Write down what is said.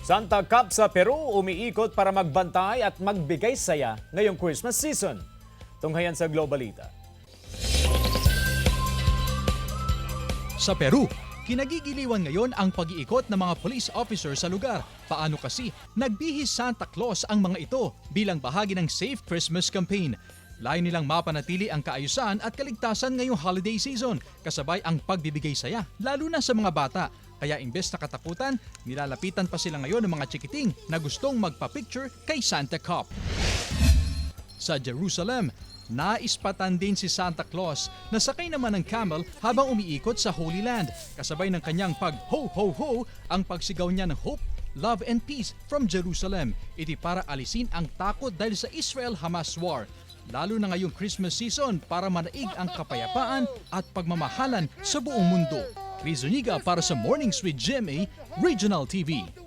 Santa Cup sa Peru umiikot para magbantay at magbigay saya ngayong Christmas season. Tunghayan sa Globalita. Sa Peru, kinagigiliwan ngayon ang pag-iikot ng mga police officer sa lugar. Paano kasi nagbihis Santa Claus ang mga ito bilang bahagi ng Safe Christmas Campaign. Layo nilang mapanatili ang kaayusan at kaligtasan ngayong holiday season, kasabay ang pagbibigay saya, lalo na sa mga bata. Kaya imbes na katakutan, nilalapitan pa sila ngayon ng mga chikiting na gustong magpa-picture kay Santa Cup. Sa Jerusalem, naispatan din si Santa Claus na sakay naman ng camel habang umiikot sa Holy Land. Kasabay ng kanyang pag-ho-ho-ho ang pagsigaw niya ng hope, love and peace from Jerusalem. Iti para alisin ang takot dahil sa Israel-Hamas war. Lalo na ngayong Christmas season para manaig ang kapayapaan at pagmamahalan sa buong mundo. Chris Zuniga para sa Mornings with GMA Regional TV.